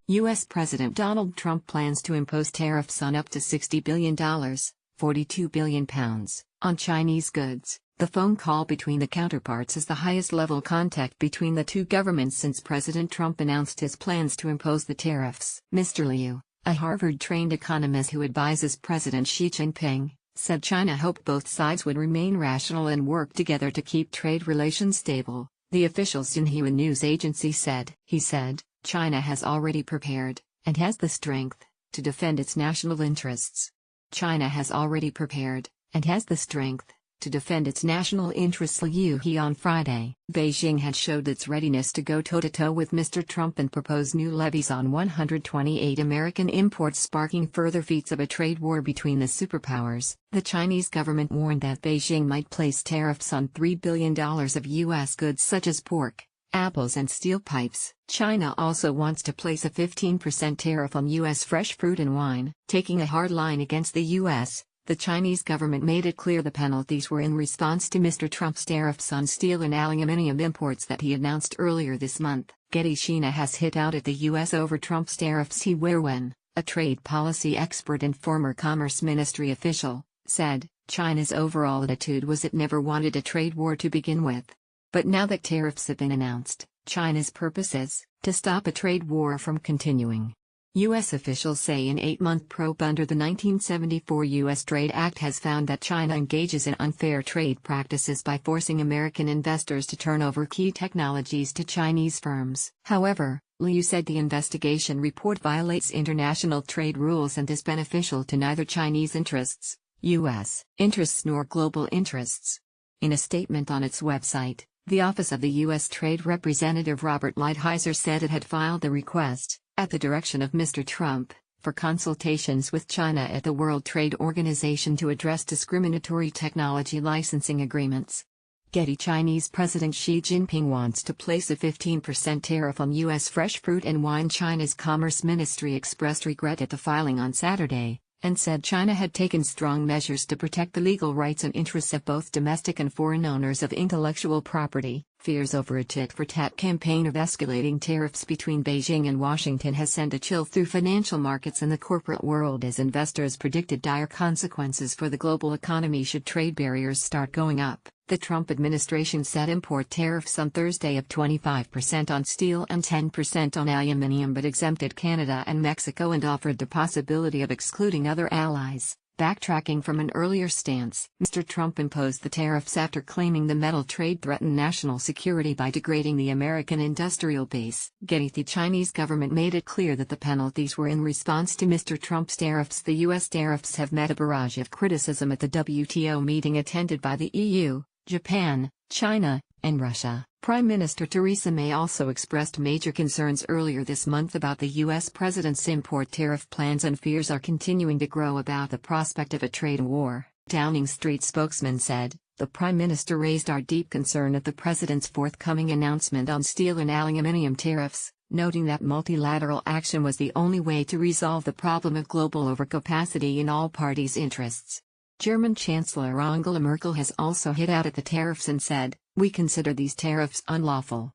U.S. President Donald Trump plans to impose tariffs on up to $60 billion, £42 billion, on Chinese goods. The phone call between the counterparts is the highest-level contact between the two governments since President Trump announced his plans to impose the tariffs. Mr. Liu, a Harvard-trained economist who advises President Xi Jinping, said China hoped both sides would remain rational and work together to keep trade relations stable, the official Xinhua news agency said. He said, China has already prepared, and has the strength, to defend its national interests. China has already prepared, and has the strength, to defend its national interests. Liu he on Friday. Beijing had showed its readiness to go toe-to-toe with Mr. Trump and propose new levies on 128 American imports, sparking further feats of a trade war between the superpowers. The Chinese government warned that Beijing might place tariffs on $3 billion of U.S. goods such as pork, apples and steel pipes. China also wants to place a 15% tariff on U.S. fresh fruit and wine. Taking a hard line against the U.S., the Chinese government made it clear the penalties were in response to Mr. Trump's tariffs on steel and aluminum imports that he announced earlier this month. Getty China has hit out at the U.S. over Trump's tariffs. He Wenwen, a trade policy expert and former Commerce Ministry official, said, China's overall attitude was it never wanted a trade war to begin with. But now that tariffs have been announced, China's purpose is to stop a trade war from continuing. U.S. officials say an 8-month probe under the 1974 U.S. Trade Act has found that China engages in unfair trade practices by forcing American investors to turn over key technologies to Chinese firms. However, Liu said the investigation report violates international trade rules and is beneficial to neither Chinese interests, U.S. interests nor global interests. In a statement on its website, the Office of the U.S. Trade Representative Robert Lighthizer said it had filed the request, at the direction of Mr. Trump, for consultations with China at the World Trade Organization to address discriminatory technology licensing agreements. Getty Chinese President Xi Jinping wants to place a 15% tariff on U.S. fresh fruit and wine. China's Commerce Ministry expressed regret at the filing on Saturday, and said China had taken strong measures to protect the legal rights and interests of both domestic and foreign owners of intellectual property. Fears over a tit-for-tat campaign of escalating tariffs between Beijing and Washington has sent a chill through financial markets and the corporate world as investors predicted dire consequences for the global economy should trade barriers start going up. The Trump administration set import tariffs on Thursday of 25% on steel and 10% on aluminum, but exempted Canada and Mexico and offered the possibility of excluding other allies, backtracking from an earlier stance. Mr. Trump imposed the tariffs after claiming the metal trade threatened national security by degrading the American industrial base. Getty: the Chinese government made it clear that the penalties were in response to Mr. Trump's tariffs. The U.S. tariffs have met a barrage of criticism at the WTO meeting attended by the EU, Japan, China, and Russia. Prime Minister Theresa May also expressed major concerns earlier this month about the U.S. president's import tariff plans, and fears are continuing to grow about the prospect of a trade war. Downing Street spokesman said, the Prime Minister raised our deep concern at the president's forthcoming announcement on steel and aluminum tariffs, noting that multilateral action was the only way to resolve the problem of global overcapacity in all parties' interests. German Chancellor Angela Merkel has also hit out at the tariffs and said, we consider these tariffs unlawful.